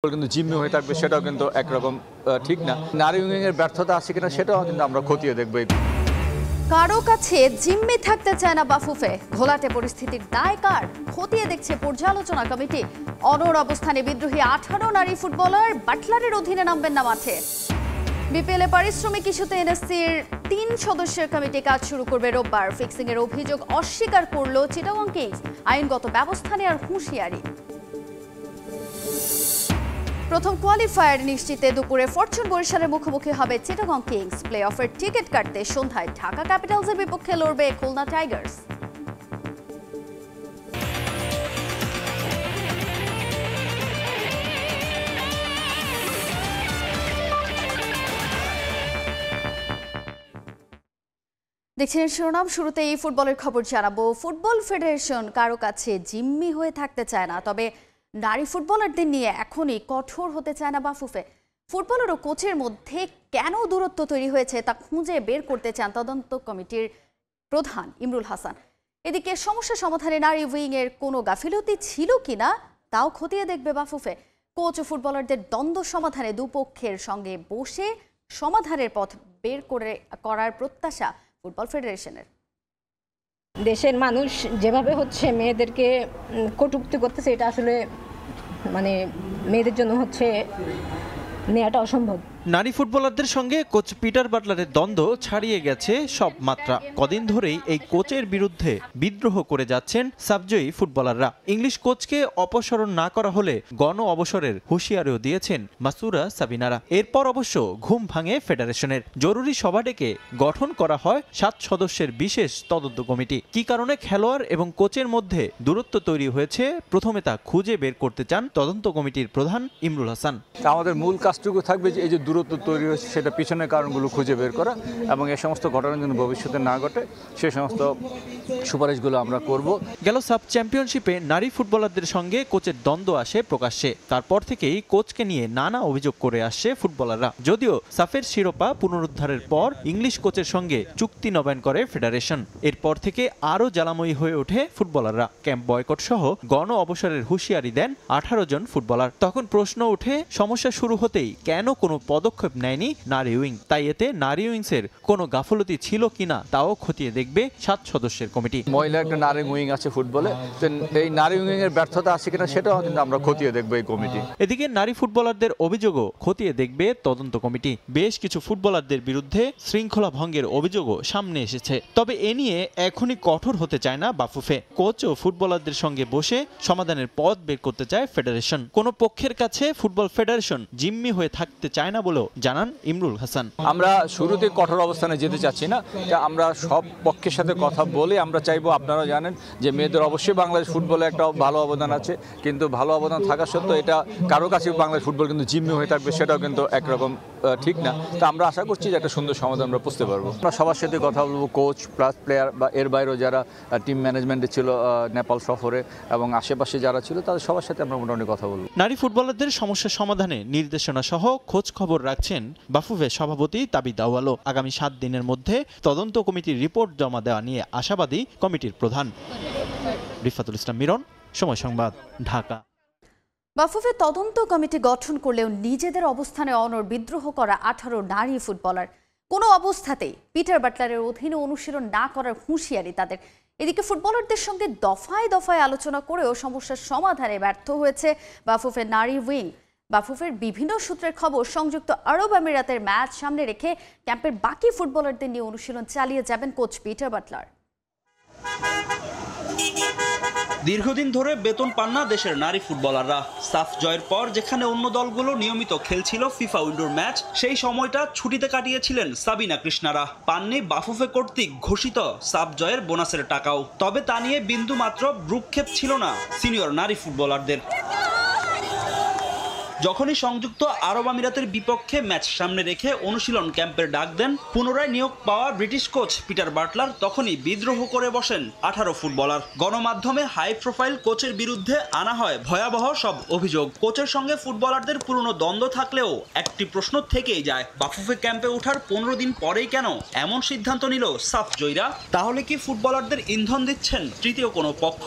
কিন্তু জিম্মি হয়ে থাকবে সেটাও কিন্তু একরকম ঠিক না। নারী উইংয়ের ব্যর্থতা আছে কিনা সেটাও কিন্তু আমরা খতিয়ে দেখব। কারো কাছে জিম্মি থাকতে চায় না বাফুফে, ঘোলাটে পরিস্থিতির দায় কার খতিয়ে দেখছে পর্যালোচনা কমিটি। অনড় অবস্থানে বিদ্রোহী 18 নারী ফুটবলার বাটলারের অধীনে নামবেন না মাঠে। বিপিএল এ পারিশ্রমিক ইস্যুতে এনএসসির 3 সদস্যের কমিটি কাজ শুরু করবে রোববার। ফিক্সিং এর অভিযোগ অস্বীকার করল চিটাগং কিংস, আইনগত ব্যবস্থা নেওয়ার হুঁশিয়ারি। প্রথম কোয়ালিফায়ার নিশ্চিতে দুপুরে ফরচুন বরিশালের মুখোমুখি হবে চিটাগং কিংস। প্লে অফের টিকিট কাটতে সন্ধ্যায় ঢাকা ক্যাপিটালসের বিপক্ষে লড়বে খুলনা টাইগার্স। দেখছেন শিরোনাম, শুরুতে এই ফুটবলের খবর জানাবো। ফুটবল ফেডারেশন কারো কাছে জিম্মি হয়ে থাকতে চায় না, তবে নারী ফুটবলারদের নিয়ে এখনই কঠোর হতে চায় না বাফুফে। ফুটবলার ও কোচের মধ্যে কেন দূরত্ব তৈরি হয়েছে তা খুঁজে বের করতে চান তদন্ত কমিটির প্রধান ইমরুল হাসান। এদিকে সমস্যা সমাধানে নারী উইং এর কোনো গাফিলতি ছিল কিনা তাও খতিয়ে দেখবে বাফুফে। কোচ ও ফুটবলারদের দ্বন্দ্ব সমাধানে দুপক্ষের সঙ্গে বসে সমাধানের পথ বের করার প্রত্যাশা ফুটবল ফেডারেশনের। দেশের মানুষ যেভাবে হচ্ছে মেয়েদেরকে কটূক্তি করতেছে, এটা আসলে মেয়েদের জন্য হচ্ছে নেওয়াটা অসম্ভব। নারী ফুটবলারদের সঙ্গে কোচ পিটার বাটলারের দ্বন্দ্ব ছাড়িয়ে গেছে সব মাত্রা। কদিন ধরেই এই কোচের বিরুদ্ধে বিদ্রোহ করে যাচ্ছেন সাবজয়ী ফুটবলাররা। ইংলিশ কোচকে অপসারণ না করা হলে গণ অবসরের হুঁশিয়ারিও দিয়েছেন মাসুরা সাবিনারা। এরপর অবশ্য ঘুম ভাঙে ফেডারেশনের। জরুরি সভা ডেকে গঠন করা হয় 7 সদস্যের বিশেষ তদন্ত কমিটি। কি কারণে খেলোয়াড় এবং কোচের মধ্যে দূরত্ব তৈরি হয়েছে প্রথমে তা খুঁজে বের করতে চান তদন্ত কমিটির প্রধান ইমরুল হাসান। আমাদের মূল কাজটুকু থাকবে যে এই যে দূরত্ব তৈরি হয়েছে সেটা পিছনের কারণগুলো খুঁজে বের করা এবং এই সমস্ত ঘটনা যেন ভবিষ্যতে না ঘটে সে সমস্ত সুপারিশগুলো আমরা করব। গেল সাব চ্যাম্পিয়নশিপে নারী ফুটবলারদের সঙ্গে কোচের দ্বন্দ্ব আসে প্রকাশ্যে। তারপর থেকেই কোচকে নিয়ে নানা অভিযোগ করে আসছে ফুটবলাররা। যদিও সাফের শিরোপা পুনরুদ্ধারের পর ইংলিশ কোচের সঙ্গে চুক্তি নবায়ন করে ফেডারেশন। এরপর থেকে আরও জ্বালাময়ী হয়ে ওঠে ফুটবলাররা। ক্যাম্প বয়কট সহ গণ অবসরের হুঁশিয়ারি দেন 18 জন ফুটবলার। তখন প্রশ্ন ওঠে, সমস্যা শুরু হতেই কেন কোনো পদক্ষেপ নেয়নি নারী উইং? তাই এতে নারী উইংসের কোনো গাফলতি ছিল কিনা তাও খতিয়ে দেখবে 7 সদস্যের কমিটি। মহিলা একটা নারী উইং আছে ফুটবলে, এই নারী উইং এর ব্যর্থতা আছে কিনা সেটাও কিন্তু আমরা খতিয়ে দেখব এই কমিটি। এদিকে নারী ফুটবলারদের অভিযোগও খতিয়ে দেখবে তদন্ত কমিটি। বেশ কিছু ফুটবলারদের বিরুদ্ধে শৃঙ্খলা ভঙ্গের অভিযোগও সামনে এসেছে। তবে এ নিয়ে এখনই কঠোর হতে চায় না বাফুফে। কোচ ও ফুটবলারদের সঙ্গে বসে সমাধানের পথ বের করতে চায় ফেডারেশন। কোনো পক্ষের কাছে ফুটবল ফেডারেশন জিম্মি হয়ে থাকতে চায় না বলেও জানান ইমরুল হাসান। আমরা শুরুতে কঠোর অবস্থানে যেতে চাচ্ছি না, আমরা সব পক্ষের সাথে কথা বলে আমরা চাইবো। আপনারা জানেন যে মেয়েদের অবশ্যই বাংলাদেশ ফুটবলে একটা ভালো অবদান আছে, কিন্তু ভালো অবদান থাকা সত্ত্বেও এটা কারো কাছে বাংলাদেশ ফুটবল কিন্তু জিম্মি হয়ে থাকবে সেটাও কিন্তু একরকম ঠিক না। তো আমরা আশা করছি যে একটা সুন্দর সমাধান আমরা বুঝতে পারবো। আমরা সবার সাথে কথা বলবো, কোচ প্লাস প্লেয়ার বা এর বাইরেও যারা টিম ম্যানেজমেন্টে ছিল নেপাল সফরে এবং আশেপাশে যারা ছিল তাদের সবার সাথে আমরা মোটামুটি কথা বলবো। নারী ফুটবলারদের সমস্যা সমাধানে নির্দেশনা সহ খোঁজ খবর রাখছেন বাফুফে সভাপতি তাবিদ আউয়ালও। আগামী 7 দিনের মধ্যে তদন্ত কমিটির রিপোর্ট জমা দেওয়া নিয়ে আশাবাদী কমিটির প্রধান। রিফাতুল ইসলাম মিরন, সময় সংবাদ, ঢাকা। বাফুফে তদন্ত কমিটি গঠন করলেও নিজেদের অবস্থানে অনড় বিদ্রোহ করা 18 নারী ফুটবলার কোনো অবস্থাতেই পিটার বাটলারের অধীনে অনুশীলন না করার হুঁশিয়ারি তাদের। এদিকে ফুটবলারদের সঙ্গে দফায় দফায় আলোচনা করেও সমস্যার সমাধানে ব্যর্থ হয়েছে বাফুফের নারী উইং। বাফুফের বিভিন্ন সূত্রের খবর, সংযুক্ত আরব আমিরাতের ম্যাচ সামনে রেখে ক্যাম্পের বাকি ফুটবলারদের নিয়ে অনুশীলন চালিয়ে যাবেন কোচ পিটার বাটলার। দীর্ঘদিন ধরে বেতন পান না দেশের নারী ফুটবলাররা। সাফ জয়ের পর যেখানে অন্য দলগুলো নিয়মিত খেলছিল ফিফা উইন্ডোর ম্যাচ, সেই সময়টা ছুটিতে কাটিয়েছিলেন সাবিনা কৃষ্ণারা। পাননি বাফুফে কর্তৃক ঘোষিত সাফ জয়ের বোনাসের টাকাও। তবে তা নিয়ে বিন্দু মাত্র ভ্রুক্ষেপ ছিল না সিনিয়র নারী ফুটবলারদের। যখনই সংযুক্ত আরব আমিরাতের বিপক্ষে ম্যাচ সামনে রেখে অনুশীলন ক্যাম্পের ডাক দেন পুনরায় নিয়োগ পাওয়া ব্রিটিশ কোচ পিটার বাটলার, তখনই বিদ্রোহ করে বসেন 18 ফুটবলার। গণমাধ্যমে হাই প্রোফাইল কোচের বিরুদ্ধে আনা হয় ভয়াবহ সব অভিযোগ। কোচের সঙ্গে ফুটবলারদের পুরনো দ্বন্দ্ব থাকলেও একটি প্রশ্ন থেকেই যায়, বাফুফে ক্যাম্পে ওঠার 15 দিন পরেই কেন এমন সিদ্ধান্ত নিল সাফ জয়ীরা? তাহলে কি ফুটবলারদের ইন্ধন দিচ্ছেন তৃতীয় কোনো পক্ষ?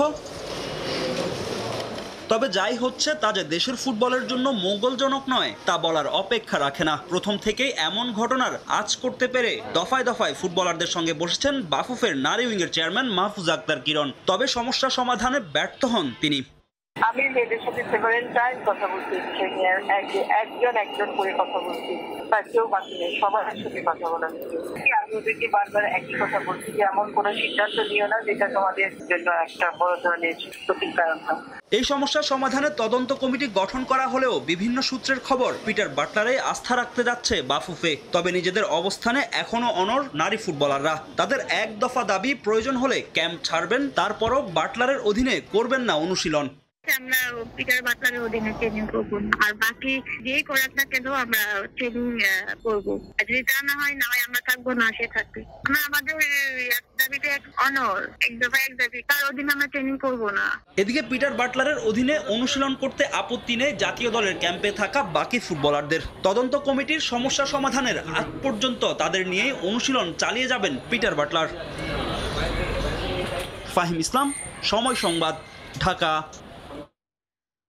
তবে যাই হচ্ছে তা যে দেশের ফুটবলের জন্য মঙ্গলজনক নয় তা বলার অপেক্ষা রাখে না। প্রথম থেকেই এমন ঘটনার আঁচ করতে পেরে দফায় দফায় ফুটবলারদের সঙ্গে বসেছেন বাফুফের নারী উইংয়ের চেয়ারম্যান মাহফুজ আক্তার কিরণ। তবে সমস্যা সমাধানে ব্যর্থ হন তিনি। আমি মেয়েদের সাথে সেভারেল টাইম কথা বলছি, একজন করে কথা বলছি, তার কেউ বাকি নেই, সবার সাথে কথা বলা। আমি ওদেরকে বারবার একই কথা বলছি যে এমন কোনো সিদ্ধান্ত নিও না যেটা তোমাদের জন্য একটা বড় ধরনের ক্ষতির কারণ হয়। এই সমস্যার সমাধানে তদন্ত কমিটি গঠন করা হলেও বিভিন্ন সূত্রের খবর পিটার বাটলারে আস্থা রাখতে যাচ্ছে বাফুফে। তবে নিজেদের অবস্থানে এখনো অনড় নারী ফুটবলাররা। তাদের এক দফা দাবি, প্রয়োজন হলে ক্যাম্প ছাড়বেন, তারপরও বাটলারের অধীনে করবেন না অনুশীলন। আমরা পিটার বাটলারের অধীনে ট্রেনিং করবো, আর বাকি যেই করার না কেন আমরা ট্রেনিং করবো। যদি তা না হয় আমরা থাকবো না, সে থাকবে। আমরা আমাদের দাবিতে এক অনর, এক দাবি, তার অধীনে আমরা ট্রেনিং করবো না। এদিকে পিটার বাটলারের অধীনে অনুশীলন করতে আপত্তি নেই জাতীয় দলের ক্যাম্পে থাকা বাকি ফুটবলারদের। তদন্ত কমিটির সমস্যা সমাধানের আগ পর্যন্ত তাদের নিয়েই অনুশীলন চালিয়ে যাবেন পিটার বাটলার। ফাহিম ইসলাম, সময় সংবাদ, ঢাকা।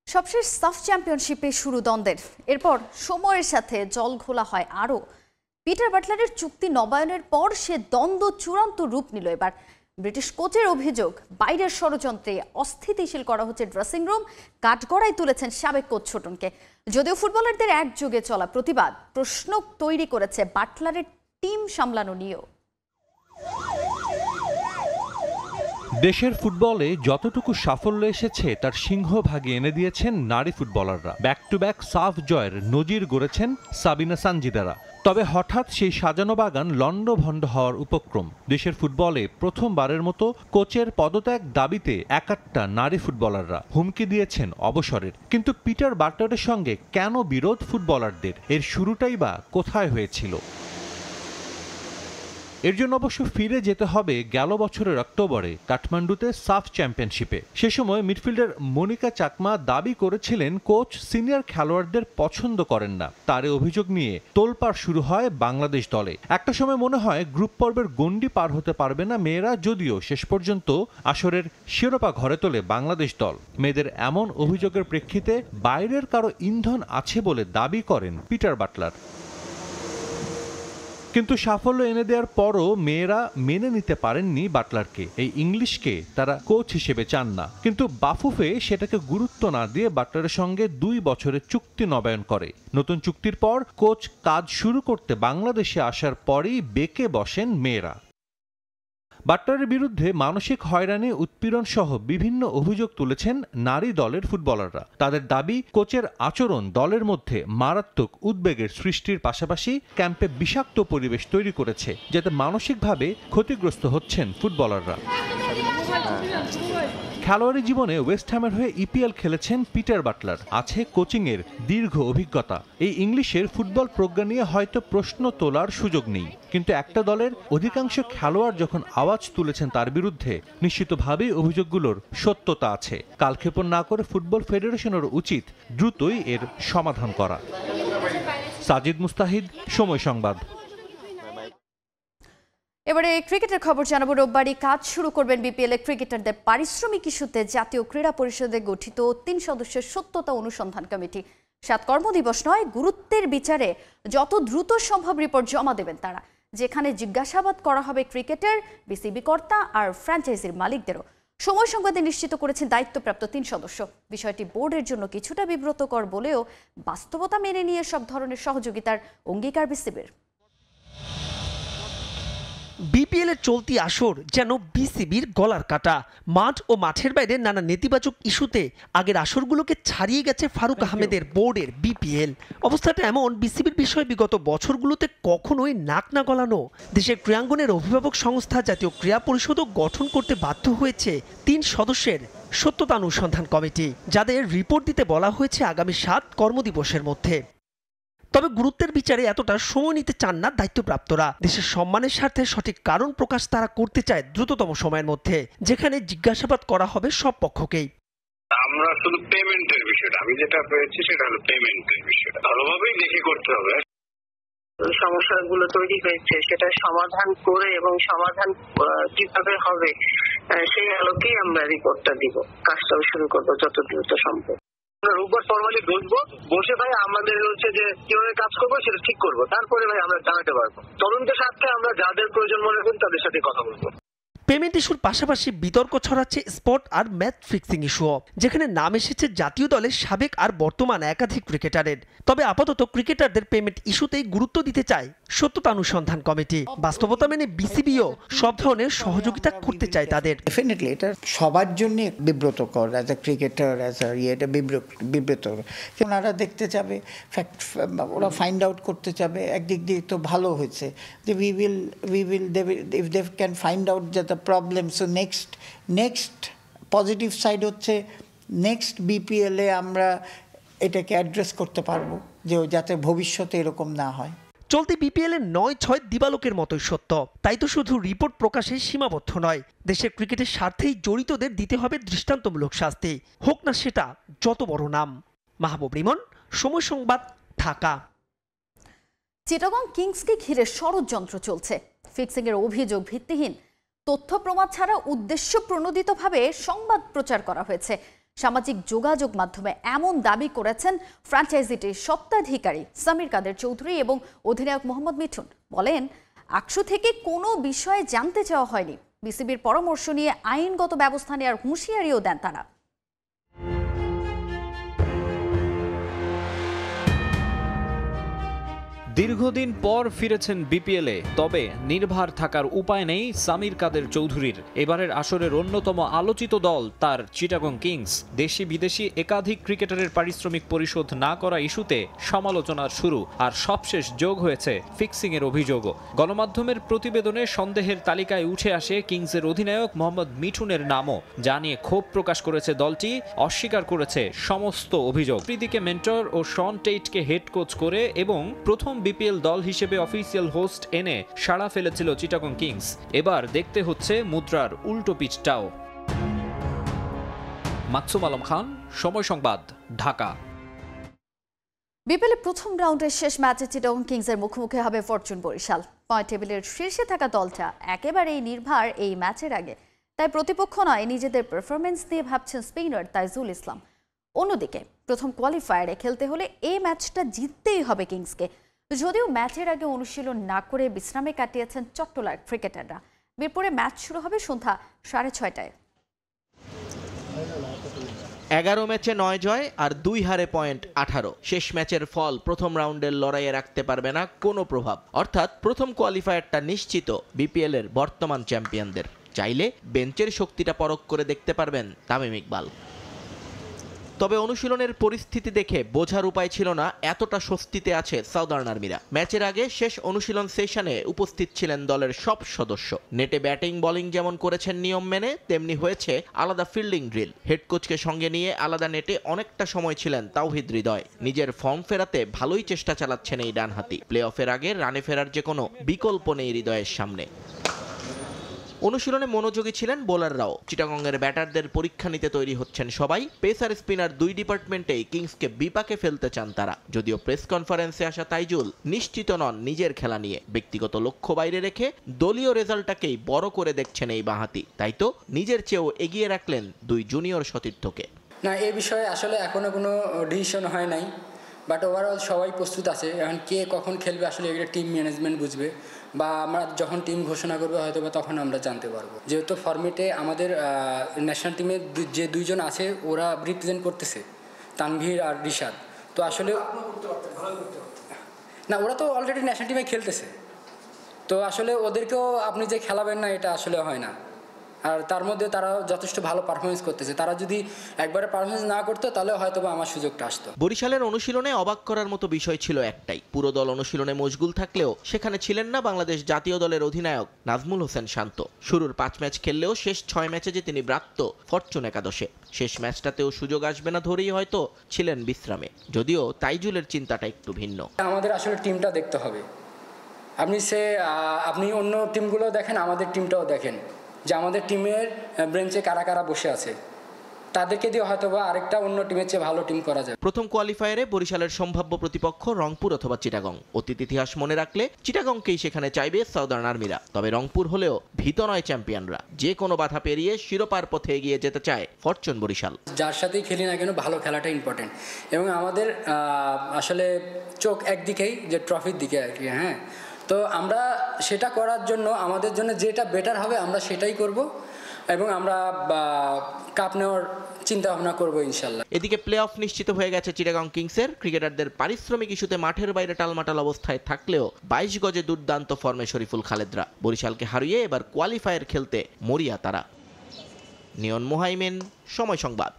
সবশেষ সাফ চ্যাম্পিয়নশিপে শুরু দ্বন্দ্বের, এরপর সময়ের সাথে জল ঘোলা হয় আরও। পিটার বাটলারের চুক্তি নবায়নের পর সে দ্বন্দ্ব চূড়ান্ত রূপ নিল এবার। ব্রিটিশ কোচের অভিযোগ, বাইরের ষড়যন্ত্রে অস্থিতিশীল করা হচ্ছে ড্রেসিং রুম, কাঠগড়ায় তুলেছেন সাবেক কোচ ছোটনকে। যদিও ফুটবলারদের একযোগে চলা প্রতিবাদ প্রশ্ন তৈরি করেছে বাটলারের টিম সামলানো নিয়েও। দেশের ফুটবলে যতটুকু সাফল্য এসেছে তার সিংহভাগে এনে দিয়েছেন নারী ফুটবলাররা। ব্যাক টু ব্যাক সাফ জয়ের নজির গড়েছেন সাবিনা সানজিদারা। তবে হঠাৎ সেই সাজানো বাগান লণ্ডভণ্ড হওয়ার উপক্রম। দেশের ফুটবলে প্রথমবারের মতো কোচের পদত্যাগ দাবিতে একাট্টা নারী ফুটবলাররা হুমকি দিয়েছেন অবসরের। কিন্তু পিটার বাটলারের সঙ্গে কেন বিরোধ ফুটবলারদের? এর শুরুটাই বা কোথায় হয়েছিল? এর জন্য অবশ্য ফিরে যেতে হবে গেল বছরের অক্টোবরে কাঠমান্ডুতে সাফ চ্যাম্পিয়নশিপে। সে সময় মিডফিল্ডার মনিকা চাকমা দাবি করেছিলেন কোচ সিনিয়র খেলোয়াড়দের পছন্দ করেন না। তার অভিযোগ নিয়ে তোলপাড় শুরু হয় বাংলাদেশ দলে। একটা সময় মনে হয় গ্রুপ পর্বের গণ্ডি পার হতে পারবে না মেয়েরা, যদিও শেষ পর্যন্ত আসরের শিরোপা ঘরে তোলে বাংলাদেশ দল। মেয়েদের এমন অভিযোগের প্রেক্ষিতে বাইরের কারো ইন্ধন আছে বলে দাবি করেন পিটার বাটলার। কিন্তু সাফল্য এনে দেওয়ার পরও মেয়েরা মেনে নিতে পারেননি বাটলারকে। এই ইংলিশকে তারা কোচ হিসেবে চান না। কিন্তু বাফুফে সেটাকে গুরুত্ব না দিয়ে বাটলারের সঙ্গে 2 বছরের চুক্তি নবায়ন করে। নতুন চুক্তির পর কোচ কাজ শুরু করতে বাংলাদেশে আসার পরেই বেঁকে বসেন মেয়েরা। বাটলারের বিরুদ্ধে মানসিক হয়রানি, উৎপীড়ন সহ বিভিন্ন অভিযোগ তুলেছেন নারী দলের ফুটবলাররা। তাদের দাবি, কোচের আচরণ দলের মধ্যে মারাত্মক উদ্বেগের সৃষ্টির পাশাপাশি ক্যাম্পে বিষাক্ত পরিবেশ তৈরি করেছে, যাতে মানসিকভাবে ক্ষতিগ্রস্ত হচ্ছেন ফুটবলাররা। খেলোয়াড়ি জীবনে ওয়েস্ট হ্যামের হয়ে ইপিএল খেলেছেন পিটার বাটলার। আছে কোচিংয়ের দীর্ঘ অভিজ্ঞতা। এই ইংলিশের ফুটবল প্রজ্ঞা নিয়ে হয়তো প্রশ্ন তোলার সুযোগ নেই, কিন্তু একটা দলের অধিকাংশ খেলোয়াড় যখন আওয়াজ তুলেছেন তার বিরুদ্ধে, নিশ্চিতভাবেই অভিযোগগুলোর সত্যতা আছে। কালক্ষেপণ না করে ফুটবল ফেডারেশনের উচিত দ্রুতই এর সমাধান করা। সাজিদ মুস্তাহিদ, সময় সংবাদ। এবারে ক্রিকেটের খবর জানাবো। রোববারই কাজ শুরু করবেন বিপিএল ক্রিকেটারদের পারিশ্রমিক ইস্যুতে জাতীয় ক্রীড়া পরিষদে গঠিত 3 সদস্যের সত্যতা অনুসন্ধান কমিটি। 7 কর্মদিবস নয়, গুরুত্বের বিচারে যত দ্রুত সম্ভব রিপোর্ট জমা দেবেন তারা, যেখানে জিজ্ঞাসাবাদ করা হবে ক্রিকেটার, বিসিবি কর্তা আর ফ্র্যাঞ্চাইজির মালিকদেরও। সময় সংবাদে নিশ্চিত করেছেন দায়িত্বপ্রাপ্ত 3 সদস্য। বিষয়টি বোর্ডের জন্য কিছুটা বিব্রতকর বলেও বাস্তবতা মেনে নিয়ে সব ধরনের সহযোগিতার অঙ্গীকার বিসিবির। বিপিএল এর চলতি আসর যেন বিসিবির গলার কাটা। মাঠ ও মাঠের বাইরে নানা নেতিবাচক ইস্যুতে আগের আসরগুলোকে ছাড়িয়ে গেছে ফারুক আহমেদের বোর্ডের বিপিএল। অবস্থাটা এমন, বিসিবির বিষয়ে বিগত বছরগুলোতে কখনোই নাক না গলানো দেশের ক্রীড়াঙ্গনের অভিভাবক সংস্থা জাতীয় ক্রীড়া পরিষদও গঠন করতে বাধ্য হয়েছে 3 সদস্যের সত্যতা অনুসন্ধান কমিটি, যাদের রিপোর্ট দিতে বলা হয়েছে আগামী 7 কর্মদিবসের মধ্যে। তবে গুরুত্বের বিচারে এতটা সময় নিতে চান না দায়িত্বপ্রাপ্তরা। দেশের সম্মানের স্বার্থে সঠিক কারণ প্রকাশ তারা করতে চায় দ্রুততম সময়ের মধ্যে, যেখানে জিজ্ঞাসাবাদ করা হবে সব পক্ষকেই। আমরা শুধু পেমেন্টের বিষয়টা, আমি যেটা পেয়েছি সেটা হলো পেমেন্টের বিষয়টা ভালোভাবেই দেখে করতে হবে। সমস্যাগুলো তৈরি হয়েছে সেটা সমাধান করে এবং সমাধান কিভাবে হবে সেই আলোকেই আমরা রিপোর্টটা দিব, কাজটাও শুরু করবো যত দ্রুত সম্ভব। রোববার ফরমালি বসবো, বসে ভাই আমাদের হচ্ছে যে কিভাবে কাজ করবো সেটা ঠিক করবো, তারপরে ভাই আমরা জানাতে পারবো। তদন্তের সাথে আমরা যাদের প্রয়োজন মনে করি তাদের সাথে কথা বলবো। পেমেন্ট ইস্যুর পাশাপাশি বিতর্ক ছড়াচ্ছে স্পট আর ম্যাচ ফিক্সিং ইস্যুও, যেখানে নাম এসেছে জাতীয় দলের সাবেক আর বর্তমান একাধিক ক্রিকেটারের। তবে আপাতত ক্রিকেটারদের পেমেন্ট ইস্যুতেই গুরুত্ব দিতে চায় সত্যতা অনুসন্ধান কমিটি। বাস্তবতা মেনে বিসিবিও সব ধরনের সহযোগিতা করতে চায় তাদের। ডেফিনেটলি এটা সবার জন্য বিব্রতকর, as a cricketer, as a এটা বিব্রতকর। ওনারা দেখতে যাবে, ওরা ফাইন্ড আউট করতে যাবে। একদিক দিয়ে তো ভালো হয়েছে যে we will if they can find out যে the problem. So next positive side হচ্ছে নেক্সট বিপিএলে আমরা এটাকে অ্যাড্রেস করতে পারবো, যে যাতে ভবিষ্যতে এরকম না হয়। চলতি বিপিএল এর ৯-৬ দিবালোকের মতোই সত্য। তাই তো শুধু রিপোর্ট প্রকাশে সীমাবদ্ধ নয়, দেশের ক্রিকেটের স্বার্থেই জড়িতদের দিতে হবে দৃষ্টান্তমূলক শাস্তি, হোক না সেটা যত বড় নাম। মাহবুব রিমন, সময় সংবাদ, ঢাকা। চিটাগং কিংসকে ঘিরে ষড়যন্ত্র চলছে। ফিক্সিংয়ের অভিযোগ ভিত্তিহীন, তথ্য প্রমাণ ছাড়া উদ্দেশ্য প্রণোদিতভাবে সংবাদ প্রচার করা হয়েছে। সামাজিক যোগাযোগ মাধ্যমে এমন দাবি করেছেন ফ্র্যাঞ্চাইজিটির স্বত্বাধিকারী সামির কাদের চৌধুরী এবং অধিনায়ক মোহাম্মদ মিঠুন। বলেন, আকসু থেকে কোনো বিষয়ে জানতে চাওয়া হয়নি। বিসিবির পরামর্শ নিয়ে আইনগত ব্যবস্থা নেওয়ার হুঁশিয়ারিও দেন তারা। দীর্ঘদিন পর ফিরেছেন বিপিএলে, তবে নির্ভার থাকার উপায় নেই সামির কাদের চৌধুরীর। এবারের আসরের অন্যতম আলোচিত দল তার চিটাগং কিংস। দেশি বিদেশি একাধিক ক্রিকেটারের পারিশ্রমিক পরিশোধ না করা ইস্যুতে সমালোচনার শুরু, আর সবশেষ যোগ হয়েছে ফিক্সিংয়ের অভিযোগও। গণমাধ্যমের প্রতিবেদনে সন্দেহের তালিকায় উঠে আসে কিংসের অধিনায়ক মোহাম্মদ মিঠুনের নামও, যা নিয়ে ক্ষোভ প্রকাশ করেছে দলটি, অস্বীকার করেছে সমস্ত অভিযোগ। প্রীতিকে মেন্টর ও শন টেইটকে হেড কোচ করে এবং প্রথম বিপিএল দল হিসেবে অফিসিয়াল হোস্ট এনে সাড়া ফেলেছিল চিটাগং কিংস। এবার দেখতে হচ্ছে মুদ্রার উল্টো পিঠটাও। মাকসুম আলম খান, সময় সংবাদ, ঢাকা। বিপিএল প্রথম রাউন্ডের শেষ ম্যাচে চিটাগং কিংসের মুখোমুখি হবে ফরচুন বরিশাল। পয়েন্ট টেবিলের শীর্ষে থাকা দলটা একেবারেই নির্ভার এই ম্যাচের আগে, তাই প্রতিপক্ষ নয়, নিজেদের পারফরমেন্স দিয়ে ভাবছেন স্পিনার তাইজুল ইসলাম। অন্যদিকে প্রথম কোয়ালিফায়ারে খেলতে হলে এই ম্যাচটা জিততেই হবে কিংসকে। যদিও ম্যাচের আগে অনুশীলন না করে বিশ্রামে কাটিয়েছেন চট্টলার ক্রিকেটাররা। মিরপুরে ম্যাচ শুরু হবে সন্ধ্যা 6:30টায়। 11 ম্যাচে 9 জয় আর 2 হারে পয়েন্ট 18। শেষ ম্যাচের ফল প্রথম রাউন্ডের লড়াইয়ে রাখতে পারবে না কোনো প্রভাব, অর্থাৎ প্রথম কোয়ালিফায়ারটা নিশ্চিত বিপিএল এর বর্তমান চ্যাম্পিয়নদের। চাইলে বেঞ্চের শক্তিটা পরখ করে দেখতে পারবেন তামিম ইকবাল। তবে অনুশীলনের পরিস্থিতি দেখে বোঝার উপায় ছিল না এতটা স্বস্তিতে আছে সাউদার্ন আর্মিরা। ম্যাচের আগে শেষ অনুশীলন সেশনে উপস্থিত ছিলেন দলের সব সদস্য। নেটে ব্যাটিং বোলিং যেমন করেছেন নিয়ম মেনে, তেমনি হয়েছে আলাদা ফিল্ডিং ড্রিল। হেড কোচকে সঙ্গে নিয়ে আলাদা নেটে অনেকটা সময় ছিলেন তাওহিদ হৃদয়। নিজের ফর্ম ফেরাতে ভালোই চেষ্টা চালাচ্ছেন এই ডানহাতি। প্লে অফের আগে রানে ফেরার যে কোনো বিকল্প নেই হৃদয়ের সামনে। অনুশীলনে মনোযোগী ছিলেন বোলাররাও। চিটাগংয়ের ব্যাটারদের পরীক্ষা নিতে তৈরি হচ্ছেন সবাই। পেসার স্পিনার দুই ডিপার্টমেন্টেই কিংসকে বিপাকে ফেলতে চান তারা। যদিও প্রেস কনফারেন্সে আসা তাইজুল নিশ্চিত নন নিজের খেলা নিয়ে। ব্যক্তিগত লক্ষ্য বাইরে রেখে দলীয় রেজাল্টটাকেই বড় করে দেখছেন এই বাঁহাতি। তাই তো নিজের চেয়েও এগিয়ে রাখলেন দুই জুনিয়র সতীর্থকে। না, এই বিষয়ে আসলে এখনো কোনো ডিসিশন হয় নাই, বাট ওভারঅল সবাই প্রস্তুত আছে। এখন কে কখন খেলবে আসলে এটা টিম ম্যানেজমেন্ট বুঝবে, বা আমরা যখন টিম ঘোষণা করবো হয়তো বা তখন আমরা জানতে পারবো। যেহেতু ফর্মেটে আমাদের ন্যাশনাল টিমে যে দুইজন আছে ওরা রিপ্রেজেন্ট করতেছে, তানভীর আর রিশাদ। তো আসলে না, ওরা তো অলরেডি ন্যাশনাল টিমে খেলতেছে, তো আসলে ওদেরকেও আপনি যে খেলাবেন না এটা আসলে হয় না। আর তার মধ্যে তারা যথেষ্ট ভালো পারফরমেন্স করতেছে। তারা যদি একবারে পারফরমেন্স না করতো তাহলে হয়তো বা আমার সুযোগটা আসতো। বরিশালের অনুশীলনে অবাক করার মতো বিষয় ছিল একটাই। পুরো দল অনুশীলনে মশগুল থাকলেও সেখানে ছিলেন না বাংলাদেশ জাতীয় দলের অধিনায়ক নাজমুল হোসেন শান্ত। শুরুর 5 ম্যাচ খেললেও শেষ 6 ম্যাচে যে তিনি ব্রাত্য ফরচুন একাদশে। শেষ ম্যাচটাতেও সুযোগ আসবে না ধরেই হয়তো ছিলেন বিশ্রামে। যদিও তাইজুলের চিন্তাটা একটু ভিন্ন। আমাদের আসলে টিমটা দেখতে হবে। আপনি অন্য টিমগুলো দেখেন, আমাদের টিমটাও দেখেন যে আমাদের টিমের বেঞ্চে কারা কারা বসে আছে। তাদেরকে দিয়ে হয়তো বা আরেকটা অন্য টিমের চেয়ে ভালো টিম করা যাবে। প্রথম কোয়ালিফায়ারে বরিশালের সম্ভাব্য প্রতিপক্ষ রংপুর অথবা চিটাগং। অতীত ইতিহাস মনে রাখলে চিটাগংকেই সেখানে চাইবে সাউদার্ন আর্মিরা। তবে রংপুর হলেও ভীত নয় চ্যাম্পিয়নরা। যে কোনো বাধা পেরিয়ে শিরোপার পথে এগিয়ে যেতে চায় ফরচুন বরিশাল। যার সাথেই খেলি না কেন ভালো খেলাটা ইম্পর্টেন্ট, এবং আমাদের আসলে চোখ একদিকেই যে ট্রফির দিকে আর কি। হ্যাঁ, তো আমরা সেটা করার জন্য আমাদের জন্য যেটা বেটার হবে আমরা সেটাই করব, এবং আমরা কাপ নেওয়ার চিন্তা ভাবনা করবো ইনশাল্লাহ। এদিকে প্লে অফ নিশ্চিত হয়ে গেছে চিটাগং কিংসের। ক্রিকেটারদের পারিশ্রমিক ইস্যুতে মাঠের বাইরে টালমাটাল অবস্থায় থাকলেও 22 গজে দুর্দান্ত ফর্মে শরীফুল খালেদরা। বরিশালকে হারিয়ে এবার কোয়ালিফায়ার খেলতে মরিয়া তারা। নিয়ন মোহাইমেন, সময় সংবাদ।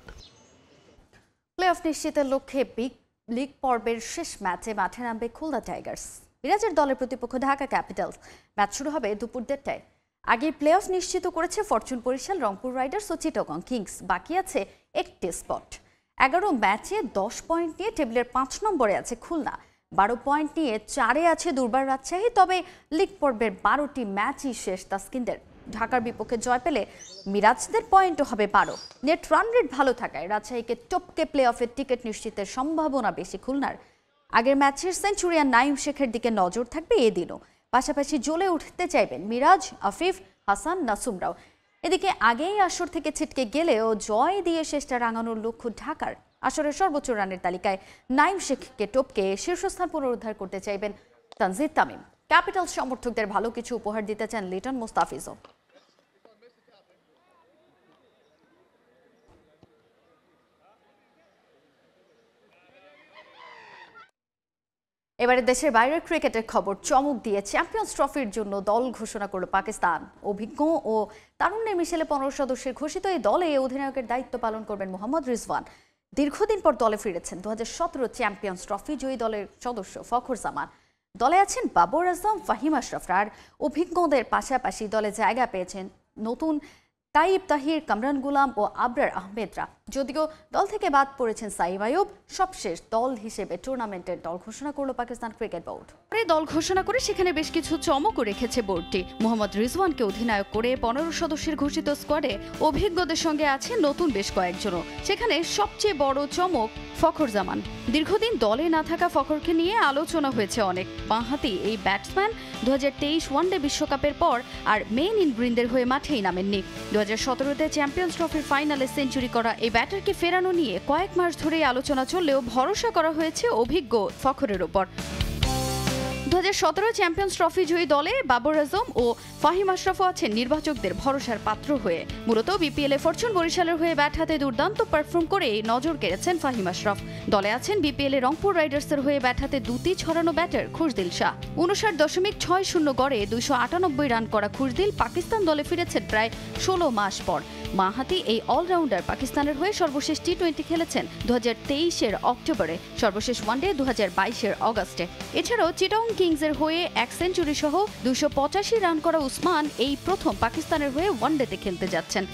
প্লে অফ নিশ্চিতের লক্ষ্যে লিগ পর্বের শেষ ম্যাচে মাঠে নামবে খুলনা টাইগার্স। মিরাজের দলের প্রতিপক্ষ ঢাকা ক্যাপিটালস। ম্যাচ শুরু হবে দুপুর 1টায়। আগে প্লে অফ নিশ্চিত করেছে ফরচুন বরিশাল, রংপুর রাইডার্স ও চিটাগং কিংস। বাকি আছে একটি স্পট। 11 ম্যাচে 10 পয়েন্ট নিয়ে টেবিলের 5 নম্বরে আছে খুলনা। 12 পয়েন্ট নিয়ে 4-এ আছে দুর্বার রাজশাহী। তবে লিগ পর্বের 12টি ম্যাচই শেষ তাসকিনদের। ঢাকার বিপক্ষে জয় পেলে মিরাজদের পয়েন্টও হবে 12। নেট রান রেট ভালো থাকায় রাজশাহীকে টপকে প্লে অফের টিকিট নিশ্চিতের সম্ভাবনা বেশি খুলনার। আগের ম্যাচের সেঞ্চুরিয়ান নাইম শেখের দিকে নজর থাকবে এদিনও। পাশাপাশি জ্বলে উঠতে চাইবেন মিরাজ, আফিফ, হাসান, নাসুমরাও। এদিকে আগেই আসর থেকে ছিটকে গেলেও জয় দিয়ে শেষটা রাঙানোর লক্ষ্য ঢাকার। আসরের সর্বোচ্চ রানের তালিকায় নাইম শেখকে টপকে শীর্ষস্থান পুনরুদ্ধার করতে চাইবেন তানজিদ তামিম। ক্যাপিটাল সমর্থকদের ভালো কিছু উপহার দিতে চান লিটন মোস্তাফিজও। এবারে দেশের বাইরের ক্রিকেটের খবর। চমক দিয়ে চ্যাম্পিয়ন্স ট্রফির জন্য দল ঘোষণা করল পাকিস্তান। অভিজ্ঞ ও তারুণ্যের মিশেলে 15 সদস্যের ঘোষিত এই দলে অধিনায়কের দায়িত্ব পালন করবেন মোহাম্মদ রিজওয়ান। দীর্ঘদিন পর দলে ফিরেছেন 2017 চ্যাম্পিয়ন্স ট্রফি জয়ী দলের সদস্য ফখর জামান। দলে আছেন বাবর আজম, ফাহিম আশরাফরা। আর অভিজ্ঞদের পাশাপাশি দলে জায়গা পেয়েছেন নতুন তাইব তাহির, কামরান গুলাম ও আবরার আহমেদরা। যদিও দল থেকে বাদ পড়েছেন সাইম আয়ুব। সবশেষ দল হিসেবে টুর্নামেন্টের দল ঘোষণা করল পাকিস্তান ক্রিকেট বোর্ড। দল ঘোষণা করে সেখানে বেশ কিছু চমকও রেখেছে বোর্ডটি। মোহাম্মদ রিজওয়ানকে অধিনায়ক করে 15 সদস্যের ঘোষিত স্কোয়াডে অভিজ্ঞদের সঙ্গে আছে নতুন বেশ কয়েকজনও। সেখানে সবচেয়ে বড় চমক ফখর জামান। দীর্ঘদিন দলে না থাকা ফখরকে নিয়ে আলোচনা হয়েছে অনেক। বাঁহাতি এই ব্যাটসম্যান 2023 ওয়ানডে বিশ্বকাপের পর আর মেন ইন গ্রিনদের হয়ে মাঠেই নামেননি। 2017-তে চ্যাম্পিয়ন্স ট্রফির ফাইনালে সেঞ্চুরি করা এই ব্যাটারকে ফেরানো নিয়ে কয়েক মাস ধরেই আলোচনা চললেও ভরসা করা হয়েছে অভিজ্ঞ ফখরের ওপর। 2017 চ্যাম্পিয়ন্স ট্রফি জয়ী দলে বাবর আজম ও ফাহিম আশরাফও আছেন নির্বাচকদের ভরসার পাত্র হয়ে। মূলত বিপিএলে ফরচুন বরিশালের হয়ে ব্যাট হাতে দুর্দান্ত পারফর্ম করে নজর কেড়েছেন ফাহিম আশরাফ। দলে আছেন বিপিএলে রংপুর রাইডার্সের হয়ে ব্যাট হাতে দুটি ছড়ানো ব্যাটার খুশদিল শাহ। 59.60 গড়ে 298 রান করা খুশদিল পাকিস্তান দলে ফিরেছেন প্রায় 16 মাস পর। বাঁহাতি এই অলরাউন্ডার পাকিস্তানের হয়ে সর্বশেষ টি20 খেলেছেন 2023-এর অক্টোবরে, সর্বশেষ ওয়ানডে 2022-এর অগাস্টে। এছাড়াও চিটাগং কিংসের হয়ে 1 সেঞ্চুরি সহ 285 রান করা উসমান এই প্রথম পাকিস্তানের হয়ে ওয়ানডেতে খেলতে যাচ্ছেন।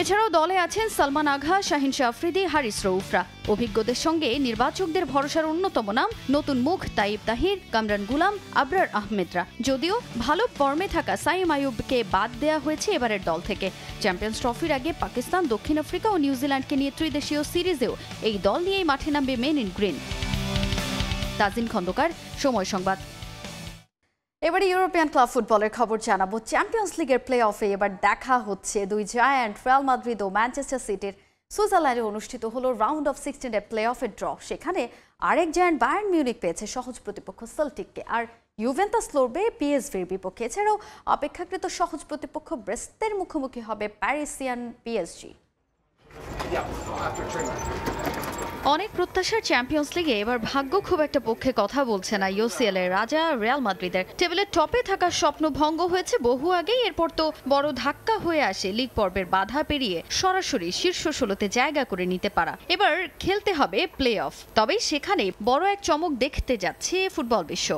এছাড়াও দলে আছেন সালমান আঘা, শাহিন শাহ আফ্রিদি, হারিস রউফরা। অভিজ্ঞদের সঙ্গে নির্বাচকদের ভরসার অন্যতম নাম নতুন মুখ তাইব তাহির, কামরান গুলাম, আবরার আহমেদরা। যদিও ভালো ফর্মে থাকা সাইম আয়ুবকে বাদ দেওয়া হয়েছে এবারের দল থেকে। চ্যাম্পিয়ন্স ট্রফির আগে পাকিস্তান, দক্ষিণ আফ্রিকা ও নিউজিল্যান্ডকে নিয়ে ত্রিদেশীয় সিরিজেও এই দল নিয়েই মাঠে নামবে men in green. Tajin Khandakar, Somoy Sangbad. এবারে ইউরোপিয়ান ক্লাব ফুটবলের খবর জানাবো। চ্যাম্পিয়ন্স লিগের প্লে অফে এবার দেখা হচ্ছে দুই জায়ান্ট রিয়াল মাদ্রিদ ও ম্যানচেস্টার সিটির। সুইজারল্যান্ডে অনুষ্ঠিত হলো রাউন্ড অফ 16-এর প্লে অফের ড্র। সেখানে আরেক জায়ান্ট বায়ার্ন মিউনিক পেয়েছে সহজ প্রতিপক্ষ সেল্টিককে, আর ইউভেন্টাস লড়বে পিএসভির বিপক্ষে। এছাড়াও অপেক্ষাকৃত সহজ প্রতিপক্ষ ব্রেস্তের মুখোমুখি হবে প্যারিসিয়ান পিএসজি। অনেক প্রত্যাশার চ্যাম্পিয়ন্স লিগে এবার ভাগ্য খুব একটা পক্ষে কথা বলছে না ইউসিএল এর রাজা রিয়াল মাদ্রিদের। টেবিলের টপে থাকার স্বপ্ন ভঙ্গ হয়েছে বহু আগেই। এরপর তো বড় ধাক্কা হয়ে আসে লিগ পর্বের বাধা পেরিয়ে সরাসরি শীর্ষ 16-তে জায়গা করে নিতে পারা। এবার খেলতে হবে প্লে অফ। তবে সেখানে বড় এক চমক দেখতে যাচ্ছে ফুটবল বিশ্ব।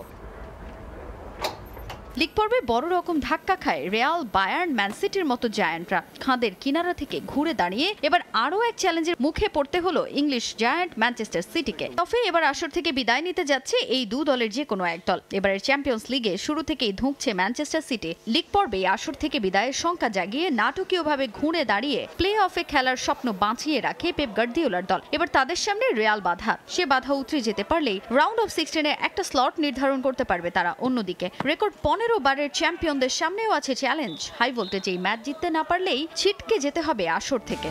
লিগ পর্বে বড় রকম ধাক্কা খায় রিয়াল, বায়ার্ন, ম্যান সিটির মতো জায়ান্টরা। খাদের কিনারা থেকে ঘুরে দাঁড়িয়ে এবার আরও এক চ্যালেঞ্জের মুখে পড়তে হলো ইংলিশ জায়ান্ট ম্যানচেস্টার সিটিকে। তবে এবার আসর থেকে বিদায় নিতে যাচ্ছে এই দু দলের যে কোনো এক দল। এবারের চ্যাম্পিয়ন্স লিগে শুরু থেকেই ধুঁকছে ম্যানচেস্টার সিটি। লিগ পর্বে আসর থেকে বিদায়ের শঙ্কা জাগিয়ে নাটকীয়ভাবে ঘুরে দাঁড়িয়ে প্লে অফে খেলার স্বপ্ন বাঁচিয়ে রাখে পেপ গার্দিওলার দল। এবার তাদের সামনে রিয়াল বাধা, সে বাধা উতরে যেতে পারলেই রাউন্ড অফ 16-এ একটা স্লট নির্ধারণ করতে পারবে তারা। অন্যদিকে রেকর্ড 15 বারের চ্যাম্পিয়নদের সামনেও আছে চ্যালেঞ্জ। হাই ভোল্টেজ এই ম্যাচ জিততে না পারলেই ছিটকে যেতে হবে আসর থেকে।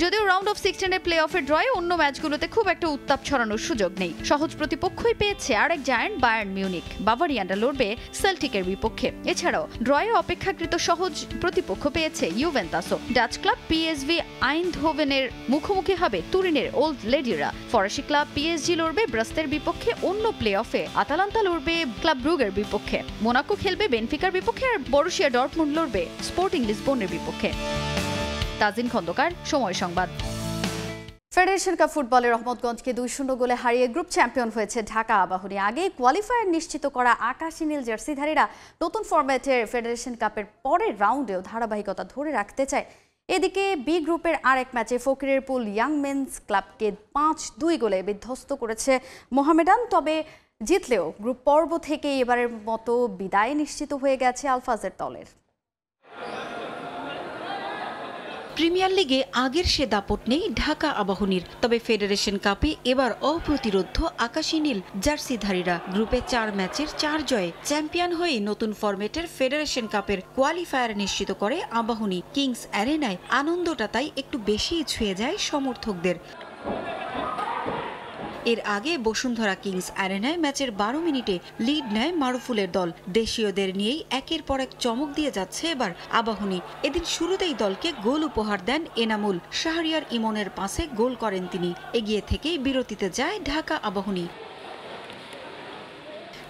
যদিও রাউন্ড অফ 16-এর প্লে অফের ড্রয়ে অন্য ম্যাচগুলোতে খুব একটা উত্তাপ ছড়ানোর সুযোগ নেই। সহজ প্রতিপক্ষই পেয়েছে আরেক জায়ান্ট বায়ার্ন মিউনিখ। বাভারিয়ানরা লড়বে সেল্টিকের বিপক্ষে। এছাড়াও ড্রয়ে অপেক্ষাকৃত সহজ প্রতিপক্ষ পেয়েছে ইউভেন্টাসও। ডাচ ক্লাব পিএসভি আইনধোভেনের মুখোমুখি হবে তুরিনের ওল্ড লেডিরা। ফরাসি ক্লাব পিএসজি লড়বে ব্রাস্তের বিপক্ষে। অন্য প্লে অফে আতালান্তা লড়বে ক্লাব ব্রুগের বিপক্ষে। মোনাকো খেলবে বেনফিকার বিপক্ষে, আর বরুশিয়া ডর্টমুন্ড লড়বে স্পোর্টিং লিসবনের বিপক্ষে। তাজিন খন্দকার, সময় সংবাদ। ফেডারেশন কাপ ফুটবলে রহমতগঞ্জকে 2-0 গোলে হারিয়ে গ্রুপ চ্যাম্পিয়ন হয়েছে ঢাকা আবাহনী। আগে কোয়ালিফায়ার নিশ্চিত করা আকাশী নীল জার্সিধারীরা নতুন ফরম্যাটের ফেডারেশন কাপের পরের রাউন্ডেও ধারাবাহিকতা ধরে রাখতে চায়। এদিকে বি গ্রুপের আরেক ম্যাচে ফকিরেরপুল ইয়াং মেন্স ক্লাবকে 5-2 গোলে বিধ্বস্ত করেছে মোহামেডান। তবে জিতলেও গ্রুপ পর্ব থেকে এবারের মতো বিদায় নিশ্চিত হয়ে গেছে আলফাজের দলের। প্রিমিয়ার লিগে আগের সে দাপট নেই ঢাকা আবাহনীর। তবে ফেডারেশন কাপে এবার অপ্রতিরোধ্য আকাশী নীল জার্সিধারীরা। গ্রুপে 4 ম্যাচের 4 জয়ে চ্যাম্পিয়ন হয়ে নতুন ফরম্যাটের ফেডারেশন কাপের কোয়ালিফায়ার নিশ্চিত করে আবাহনী। কিংস অ্যারেনায় আনন্দটা তাই একটু বেশিই ছুঁয়ে যায় সমর্থকদের। এর আগে বসুন্ধরা কিংস অ্যারেনায় ম্যাচের 12 মিনিটে লিড নেয় মারুফুলের দল। দেশীয়দের নিয়েই একের পর এক চমক দিয়ে যাচ্ছে এবার আবাহনী। এদিন শুরুতেই দলকে গোল উপহার দেন এনামুল। শাহরিয়ার ইমনের পাসে গোল করেন তিনি। এগিয়ে থেকেই বিরতিতে যায় ঢাকা আবাহনী।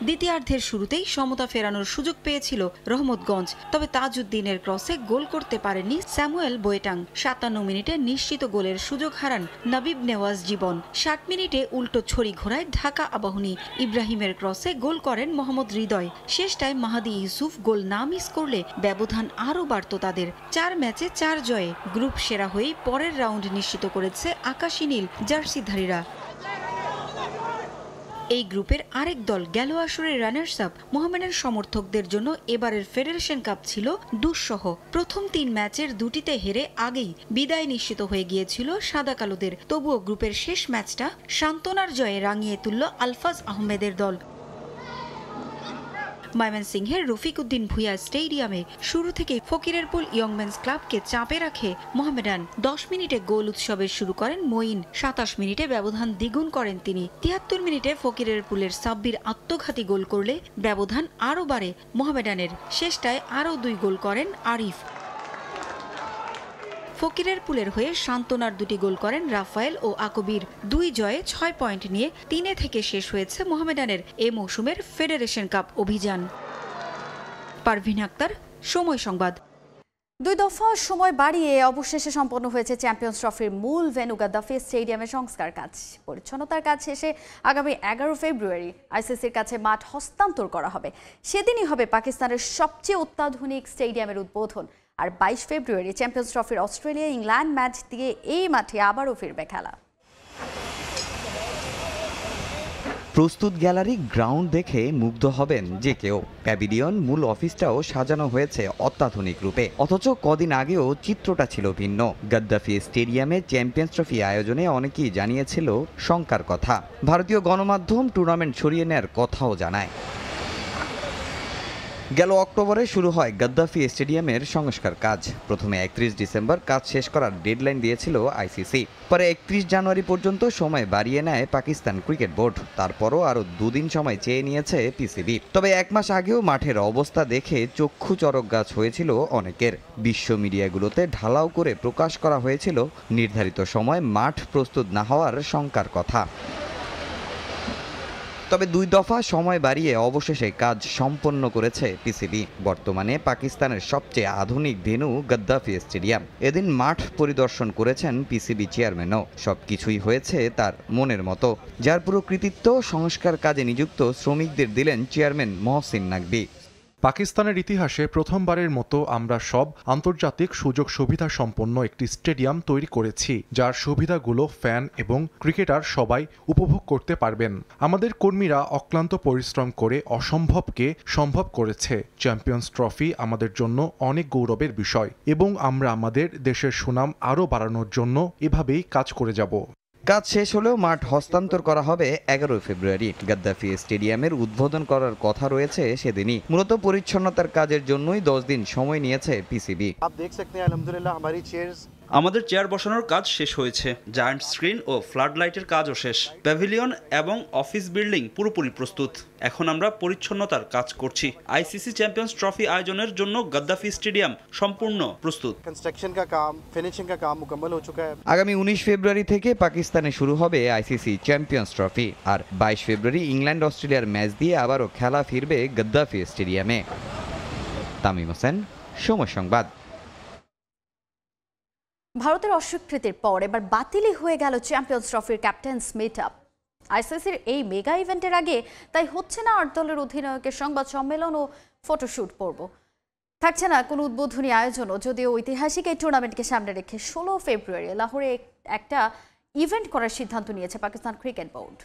দ্বিতীয়ার্ধের শুরুতেই সমতা ফেরানোর সুযোগ পেয়েছিল রহমতগঞ্জ। তবে তাজউদ্দিনের ক্রসে গোল করতে পারেননি স্যামুয়েল বোয়েটাং। 57 মিনিটে নিশ্চিত গোলের সুযোগ হারান নাবিব নেওয়াজ জীবন। 60 মিনিটে উল্টো ছড়ি ঘোরায় ঢাকা আবাহনী। ইব্রাহিমের ক্রসে গোল করেন মোহাম্মদ হৃদয়। শেষটায় মাহাদি ইউসুফ গোল না মিস করলে ব্যবধান আরও বাড়ত তাদের। 4 ম্যাচে 4 জয়ে গ্রুপ সেরা হয়েই পরের রাউন্ড নিশ্চিত করেছে আকাশী নীল জার্সিধারীরা। এই গ্রুপের আরেক দল গেল আসরের রানার্স আপ মোহামেডান সমর্থকদের জন্য এবারের ফেডারেশন কাপ ছিল দুঃসহ। প্রথম 3 ম্যাচের 2টিতে হেরে আগেই বিদায় নিশ্চিত হয়ে গিয়েছিল সাদা কালোদের। তবুও গ্রুপের শেষ ম্যাচটা সান্ত্বনার জয়ে রাঙিয়ে তুলল আলফাজ আহমেদের দল। ময়মনসিংহের রফিক উদ্দিন ভুঁইয়া স্টেডিয়ামে শুরু থেকে ফকিরেরপুল ইয়ংমেন্স ক্লাবকে চাপে রাখে মোহামেডান। 10 মিনিটে গোল উৎসবের শুরু করেন মঈন। 27 মিনিটে ব্যবধান দ্বিগুণ করেন তিনি। 73 মিনিটে ফকিরেরপুলের সাব্বির আত্মঘাতী গোল করলে ব্যবধান আরও বাড়ে মোহামেডানের। শেষটায় আরও 2 গোল করেন আরিফ। ফকিরেরপুলের হয়ে সান্ত্বনার 2টি গোল করেন রাফায়েল ও আকবির। 2 জয়ে 6 পয়েন্ট নিয়ে 3 থেকে শেষ হয়েছে মোহামেডানের এ মৌসুমের ফেডারেশন কাপ অভিযান। পারভিন আক্তার, সময় সংবাদ। 2 দফা সময় বাড়িয়ে অবশেষে সম্পন্ন হয়েছে চ্যাম্পিয়ন্স ট্রফির মূল ভেন্যু গাদ্দাফি স্টেডিয়ামের সংস্কার কাজ। পরিচ্ছন্নতার কাজ শেষে আগামী 11 ফেব্রুয়ারি আইসিসির কাছে মাঠ হস্তান্তর করা হবে। সেদিনই হবে পাকিস্তানের সবচেয়ে অত্যাধুনিক স্টেডিয়ামের উদ্বোধন। আর 22 ফেব্রুয়ারি চ্যাম্পিয়ন্স ট্রফির অস্ট্রেলিয়া ইংল্যান্ড ম্যাচ দিয়ে এই মাঠে আবারও ফিরবে খেলা। প্রস্তুত গ্যালারি গ্রাউন্ড দেখে মুগ্ধ হবেন যে কেউ। প্যাভিলিয়ন মূল অফিসটাও সাজানো হয়েছে অত্যাধুনিক রূপে। অথচ কদিন আগেও চিত্রটা ছিল ভিন্ন। গাদ্দাফি স্টেডিয়ামে চ্যাম্পিয়ন্স ট্রফি আয়োজনে অনেকেই জানিয়েছিল শঙ্কার কথা। ভারতীয় গণমাধ্যম টুর্নামেন্ট সরিয়ে নেয়ার কথাও জানায়। গেল অক্টোবরে শুরু হয় গাদ্দাফি স্টেডিয়ামের সংস্কার কাজ। প্রথমে 31 ডিসেম্বর কাজ শেষ করার ডেডলাইন দিয়েছিল আইসিসি। পরে 31 জানুয়ারি পর্যন্ত সময় বাড়িয়ে নেয় পাকিস্তান ক্রিকেট বোর্ড। তারপরও আরও 2 দিন সময় চেয়ে নিয়েছে পিসিবি। তবে 1 মাস আগেও মাঠের অবস্থা দেখে চক্ষু চরক গাছ হয়েছিল অনেকের। বিশ্ব মিডিয়াগুলোতে ঢালাও করে প্রকাশ করা হয়েছিল নির্ধারিত সময় মাঠ প্রস্তুত না হওয়ার শঙ্কার কথা। তবে 2 দফা সময় বাড়িয়ে অবশেষে কাজ সম্পন্ন করেছে পিসিবি। বর্তমানে পাকিস্তানের সবচেয়ে আধুনিক ভেন্যু গাদ্দাফি স্টেডিয়াম। এদিন মাঠ পরিদর্শন করেছেন পিসিবি চেয়ারম্যানও। সবকিছুই হয়েছে তার মনের মতো, যার পুরো কৃতিত্ব সংস্কার কাজে নিযুক্ত শ্রমিকদের দিলেন চেয়ারম্যান মহসিন নাকভি। পাকিস্তানের ইতিহাসে প্রথমবারের মতো আমরা সব আন্তর্জাতিক সুযোগ সুবিধা সম্পন্ন একটি স্টেডিয়াম তৈরি করেছি, যার সুবিধাগুলো ফ্যান এবং ক্রিকেটার সবাই উপভোগ করতে পারবেন। আমাদের কর্মীরা অক্লান্ত পরিশ্রম করে অসম্ভবকে সম্ভব করেছে। চ্যাম্পিয়ন্স ট্রফি আমাদের জন্য অনেক গৌরবের বিষয় এবং আমরা আমাদের দেশের সুনাম আরও বাড়ানোর জন্য এভাবেই কাজ করে যাব। কাজ শেষ হলেও মাঠ হস্তান্তর করা হবে 11 ফেব্রুয়ারি। গাদ্দাফি স্টেডিয়ামের উদ্বোধন করার কথা রয়েছে সেদিনই। মূলত পরিচ্ছন্নতার কাজের জন্যই 10 দিন সময় নিয়েছে পিসিবি। আমাদের চেয়ার বসানোর কাজ শেষ হয়েছে, জায়ান্ট স্ক্রিন ও ফ্লাড লাইটের কাজও শেষ, প্যাভিলিয়ন এবং অফিস বিল্ডিং পুরোপুরি প্রস্তুত। এখন আমরা পরিচ্ছন্নতার কাজ করছি। আইসিসি চ্যাম্পিয়ন্স ট্রফি আয়োজনের জন্য গাদ্দাফি স্টেডিয়াম সম্পূর্ণ প্রস্তুত। আগামী 19 ফেব্রুয়ারি থেকে পাকিস্তানে শুরু হবে আইসিসি চ্যাম্পিয়ন্স ট্রফি, আর 22 ফেব্রুয়ারি ইংল্যান্ড অস্ট্রেলিয়ার ম্যাচ দিয়ে আবারও খেলা ফিরবে গাদ্দাফি স্টেডিয়ামে। তামিম হোসেন, সময় সংবাদ। ভারতের অস্বীকৃতির পর এবার বাতিলই হয়ে গেল চ্যাম্পিয়ন্স ট্রফির ক্যাপ্টেন্স মিট আপ। আইসিসির এই মেগা ইভেন্টের আগে তাই হচ্ছে না 8 দলের অধিনায়কের সংবাদ সম্মেলন ও ফটোশুট পর্ব। থাকছে না কোনো উদ্বোধনী আয়োজনও, যদিও ঐতিহাসিক এই টুর্নামেন্টকে সামনে রেখে 16 ফেব্রুয়ারি লাহোরে একটা ইভেন্ট করার সিদ্ধান্ত নিয়েছে পাকিস্তান ক্রিকেট বোর্ড।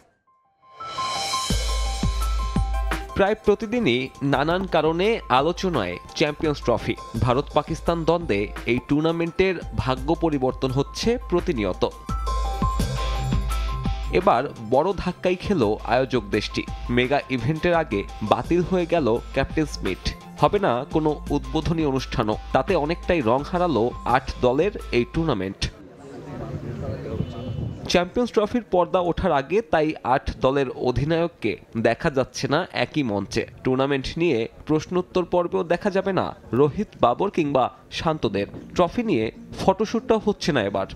প্রায় প্রতিদিনই নানান কারণে আলোচনায় চ্যাম্পিয়ন্স ট্রফি। ভারত পাকিস্তান দ্বন্দ্বে এই টুর্নামেন্টের ভাগ্য পরিবর্তন হচ্ছে প্রতিনিয়ত। এবার বড় ধাক্কাই খেল আয়োজক দেশটি। মেগা ইভেন্টের আগে বাতিল হয়ে গেল ক্যাপ্টেন্স মিট। হবে না কোনো উদ্বোধনী অনুষ্ঠানও। তাতে অনেকটাই রং হারালো 8 দলের এই টুর্নামেন্ট। চ্যাম্পিয়ন্স ট্রফির পর্দা ওঠার আগে তাই 8 দলের অধিনায়ককে দেখা যাচ্ছে না একই মঞ্চে। টুর্নামেন্ট নিয়ে প্রশ্নোত্তর পর্বেও দেখা যাবে না রোহিত, বাবর কিংবা শান্তদের। ট্রফি নিয়ে ফটোশ্যুটটাও হচ্ছে না এবার।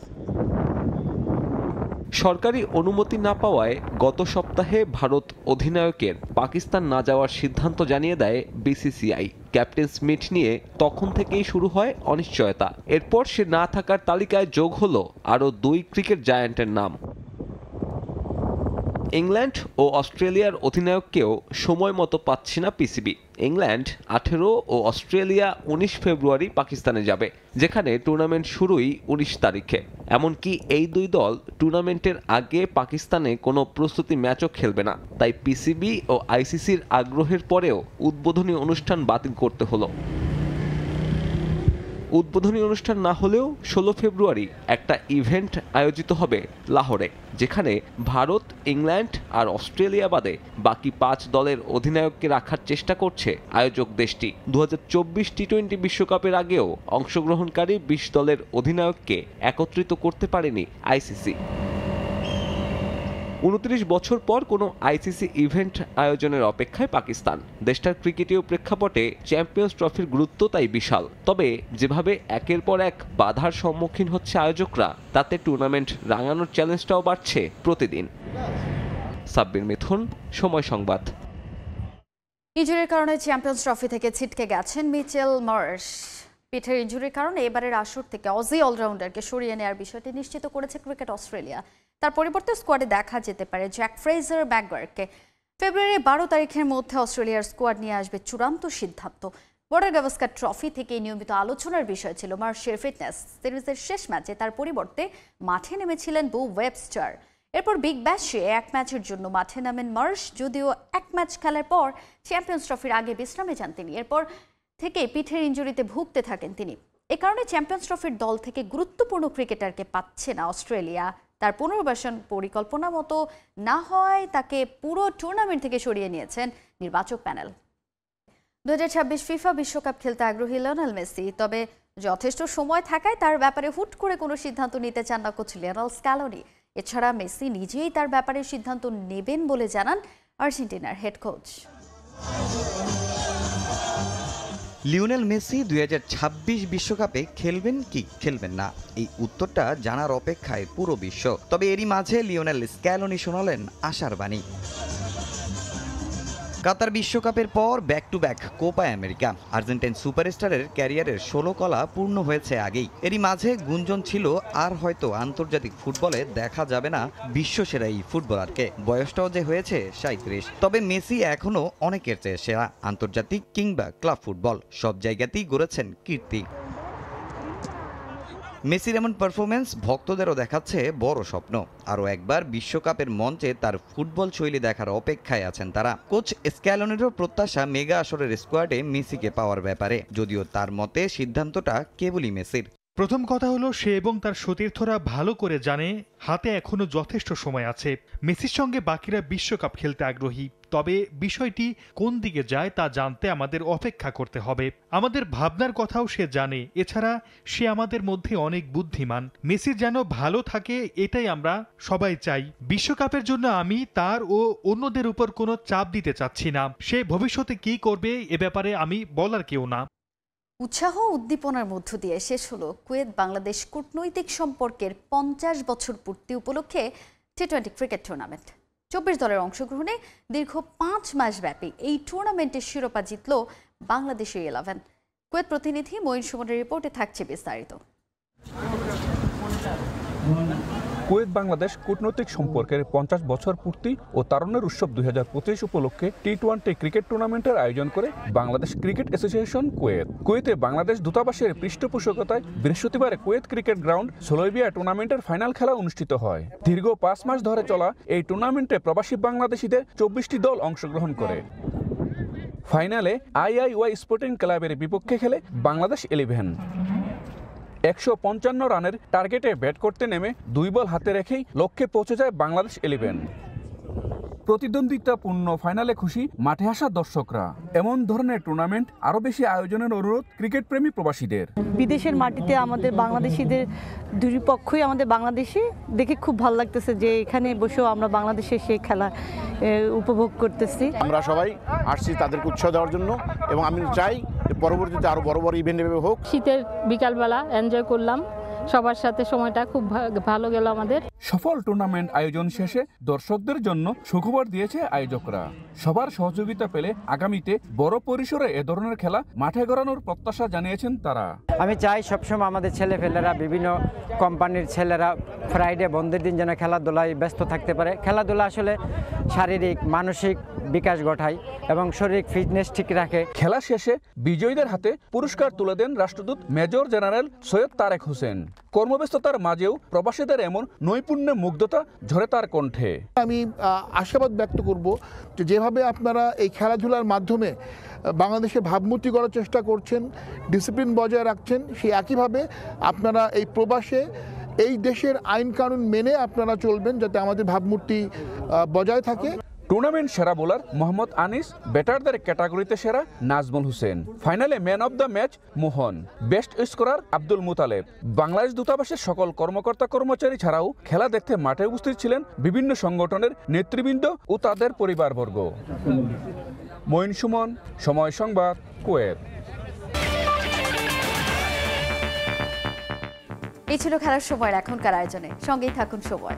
সরকারি অনুমতি না পাওয়ায় গত সপ্তাহে ভারত অধিনায়কের পাকিস্তান না যাওয়ার সিদ্ধান্ত জানিয়ে দেয় বিসিসিআই। ক্যাপ্টেন্স মিট নিয়ে তখন থেকেই শুরু হয় অনিশ্চয়তা। এরপর সে না থাকার তালিকায় যোগ হলো আরও 2 ক্রিকেট জায়ান্টের নাম। ইংল্যান্ড ও অস্ট্রেলিয়ার অধিনায়ককেও সময় মতো পাচ্ছে না পিসিবি। ইংল্যান্ড 18 ও অস্ট্রেলিয়া 19 ফেব্রুয়ারি পাকিস্তানে যাবে, যেখানে টুর্নামেন্ট শুরুই 19 তারিখে। এমনকি এই 2 দল টুর্নামেন্টের আগে পাকিস্তানে কোনো প্রস্তুতি ম্যাচও খেলবে না। তাই পিসিবি ও আইসিসির আগ্রহের পরেও উদ্বোধনী অনুষ্ঠান বাতিল করতে হলো। উদ্বোধনী অনুষ্ঠান না হলেও 16 ফেব্রুয়ারি একটা ইভেন্ট আয়োজিত হবে লাহোরে, যেখানে ভারত, ইংল্যান্ড আর অস্ট্রেলিয়া বাদে বাকি 5 দলের অধিনায়ককে রাখার চেষ্টা করছে আয়োজক দেশটি। 2024 টি-20 বিশ্বকাপের আগেও অংশগ্রহণকারী 20 দলের অধিনায়ককে একত্রিত করতে পারেনি আইসিসি। 29 বছর পর কোনো আইসিসি ইভেন্ট আয়োজনের অপেক্ষায় পাকিস্তান। দেশটার ক্রিকেটীয় প্রেক্ষাপটে চ্যাম্পিয়ন্স ট্রফির গুরুত্ব তাই বিশাল। তবে যেভাবে একের পর এক বাধার সম্মুখীন হচ্ছে আয়োজকরা, তাতে টুর্নামেন্ট রাঙানোর চ্যালেঞ্জটাও বাড়ছে প্রতিদিন। সাব্বির মিথুন, সময় সংবাদ। ইনজুরির কারণে চ্যাম্পিয়ন্স ট্রফি থেকে ছিটকে গেছেন মিচেল মার্শ। পিঠের ইনজুরির কারণে এবারের আসর থেকে অজি অলরাউন্ডারকে সরিয়ে নেওয়ার বিষয়টি নিশ্চিত করেছে ক্রিকেট অস্ট্রেলিয়া। তার পরিবর্তে স্কোয়াডে দেখা যেতে পারে জ্যাক ফ্রেজার ম্যাকগুয়ারকে। ফেব্রুয়ারি 12 তারিখের মধ্যে অস্ট্রেলিয়ার স্কোয়াড নিয়ে আসবে চূড়ান্ত সিদ্ধান্ত। বর্ডার গাভাস্কার ট্রফি থেকে নিয়মিত আলোচনার বিষয় ছিল মার্শের ফিটনেস। সিরিজের শেষ ম্যাচে তার পরিবর্তে মাঠে নেমেছিলেন বো ওয়েবস্টার। এরপর বিগ ব্যাশে 1 ম্যাচের জন্য মাঠে নামেন মার্শ, যদিও 1 ম্যাচ খেলার পর চ্যাম্পিয়ন্স ট্রফির আগে বিশ্রামে যান তিনি। এরপর থেকে পিঠের ইনজুরিতে ভুগতে থাকেন তিনি। এ কারণে চ্যাম্পিয়ন্স ট্রফির দল থেকে গুরুত্বপূর্ণ ক্রিকেটারকে পাচ্ছে না অস্ট্রেলিয়া। তার পুনর্বাসন পরিকল্পনা মতো না হয় তাকে পুরো টুর্নামেন্ট থেকে সরিয়ে নিয়েছেন নির্বাচক প্যানেল। 2026 ফিফা বিশ্বকাপ খেলতে আগ্রহী লিওনেল মেসি, তবে যথেষ্ট সময় থাকায় তার ব্যাপারে হুট করে কোনো সিদ্ধান্ত নিতে চান না কোচ লিওনেল স্ক্যালোনি। এছাড়া মেসি নিজেই তার ব্যাপারে সিদ্ধান্ত নেবেন বলে জানান আর্জেন্টিনার হেড কোচ। লিওনেল মেসি 2026 বিশ্বকাপে খেলবেন কি খেলবেন না, এই উত্তরটা জানার অপেক্ষায় পুরো বিশ্ব। তবে এরই মাঝে লিওনেল স্ক্যালোনি শোনালেন আশার বাণী। কাতার বিশ্বকাপের পর back to back Copa America. Argentine সুপারস্টারের ক্যারিয়ারের 16 কলা পূর্ণ হয়েছে আগেই। এরই মাঝে গুঞ্জন ছিল আর হয়তো আন্তর্জাতিক ফুটবলে দেখা যাবে না বিশ্বসেরা এই ফুটবলারকে। বয়সটাও যে হয়েছে 37। তবে মেসি এখনো অনেকের চেয়ে সেরা। আন্তর্জাতিক কিংবা ক্লাব ফুটবল সব জায়গাতেই গড়েছেন কীর্তি। মেসির এমন পারফরমেন্স ভক্তদেরও দেখাচ্ছে বড় স্বপ্ন। আরও একবার বিশ্বকাপের মঞ্চে তার ফুটবল শৈলী দেখার অপেক্ষায় আছেন তারা। কোচ স্ক্যালোনেরও প্রত্যাশা মেগা আসরের স্কোয়াডে মেসিকে পাওয়ার ব্যাপারে, যদিও তার মতে সিদ্ধান্তটা কেবলই মেসির। প্রথম কথা হলো সে এবং তার সতীর্থরা ভালো করে জানে হাতে এখনো যথেষ্ট সময় আছে। মেসির সঙ্গে বাকিরা বিশ্বকাপ খেলতে আগ্রহী, তবে বিষয়টি কোন দিকে যায় তা জানতে আমাদের অপেক্ষা করতে হবে। আমাদের ভাবনার কথাও সে জানে। এছাড়া সে আমাদের মধ্যে অনেক বুদ্ধিমান। মেসি যেন ভালো থাকে এটাই আমরা সবাই চাই। বিশ্বকাপের জন্য আমি তার ও অন্যদের উপর কোনো চাপ দিতে চাচ্ছি না। সে ভবিষ্যতে কি করবে এ ব্যাপারে আমি বলার কেউ না। উৎসাহ উদ্দীপনার মধ্য দিয়ে শেষ হলো কুয়েত বাংলাদেশ কূটনৈতিক সম্পর্কের 50 বছর পূর্তি উপলক্ষে টি-20 ক্রিকেট টুর্নামেন্ট। 24 দলের অংশগ্রহণে দীর্ঘ 5 মাস ব্যাপী এই টুর্নামেন্টের শিরোপা জিতল বাংলাদেশের 11। কুয়েত প্রতিনিধি মঈন সুমনের রিপোর্টে থাকছে বিস্তারিত। কুয়েত বাংলাদেশ কূটনৈতিক সম্পর্কের 50 বছর পূর্তি ও তারুণ্যের উৎসব 2025 উপলক্ষে টি-20 ক্রিকেট টুর্নামেন্টের আয়োজন করে বাংলাদেশ ক্রিকেট অ্যাসোসিয়েশন কুয়েত। কুয়েতে বাংলাদেশ দূতাবাসের পৃষ্ঠপোষকতায় বৃহস্পতিবার কুয়েত ক্রিকেট গ্রাউন্ড সোলাইবিয়া টুর্নামেন্টের ফাইনাল খেলা অনুষ্ঠিত হয়। দীর্ঘ 5 মাস ধরে চলা এই টুর্নামেন্টে প্রবাসী বাংলাদেশিদের 24টি দল অংশগ্রহণ করে। ফাইনালে আইআইওয়াই স্পোর্টিং ক্লাবের বিপক্ষে খেলে বাংলাদেশ 11। 155 রানের টার্গেটে ব্যাট করতে নেমে 2 বল হাতে রেখেই লক্ষ্যে পৌঁছে যায় বাংলাদেশ 11। প্রতিদ্বন্দ্বিতাপূর্ণ ফাইনালে খুশি মাঠে আসা দর্শকরা। এমন ধরনের টুর্নামেন্ট আরও বেশি আয়োজনের অনুরোধ ক্রিকেট প্রেমী প্রবাসীদের। বিদেশের মাটিতে আমাদের বাংলাদেশিদের দুই পক্ষই আমাদের বাংলাদেশি দেখে খুব ভালো লাগতেছে যে এখানে বসেও আমরা বাংলাদেশের সেই খেলা উপভোগ করতেছি। আমরা সবাই আসছি তাদেরকে উৎসাহ দেওয়ার জন্য এবং আমি চাই পরবর্তীতে আরো বড় বড় ইভেন্ট হোক। শীতের বিকালবেলা এনজয় করলাম, সবার সাথে সময়টা খুব ভালো গেল আমাদের। সফল টুর্নামেন্ট আয়োজন শেষে দর্শকদের জন্য সুখবর দিয়েছে আয়োজকরা। সবার সহযোগিতা পেলে আগামীতে বড় পরিসরে এ ধরনের খেলা মাঠে গড়ানোর প্রত্যাশা জানিয়েছেন তারা। আমি চাই সবসময় আমাদের ছেলেপেলেরা, বিভিন্ন কোম্পানির ছেলেরা ফ্রাইডে বন্ধের দিন যেন খেলাধুলায় ব্যস্ত থাকতে পারে। খেলাধুলা আসলে শারীরিক মানসিক বিকাশ ঘটায় এবং শারীরিক ফিটনেস ঠিক রাখে। খেলা শেষে বিজয়ীদের হাতে পুরস্কার তুলে দেন রাষ্ট্রদূত মেজর জেনারেল সৈয়দ তারেক হোসেন। কর্মব্যস্ততার মাঝেও প্রবাসীদের এমন নৈপুণ্যে মুগ্ধতা ঝরে তার কণ্ঠে। আমি আশাবাদ ব্যক্ত করব যে যেভাবে আপনারা এই খেলাধুলার মাধ্যমে বাংলাদেশের ভাবমূর্তি করার চেষ্টা করছেন, ডিসিপ্লিন বজায় রাখছেন, সেই একইভাবে আপনারা এই প্রবাসে এই দেশের আইন কানুন মেনে আপনারা চলবেন যাতে আমাদের ভাবমূর্তি বজায় থাকে। টুর্নামেন্ট সেরা বোলার মোহাম্মদ আনিস, ব্যাটারদের ক্যাটাগরিতে সেরা নাজমুল হোসেন, ফাইনালে man of the match Mohan, best scorer Abdul Mutaleb. Bangladesh দূতাবাসের সকল কর্মকর্তা কর্মচারী ছাড়াও খেলা দেখতে মাঠে উপস্থিত ছিলেন বিভিন্ন সংগঠনের নেতৃবৃন্দ ও তাদের পরিবারবর্গ। মঈন সুমন, সময় সংবাদ, কুয়েত। এই ছিল খেলার সময়ের এখনকার আয়োজনে। সঙ্গেই থাকুন সময়।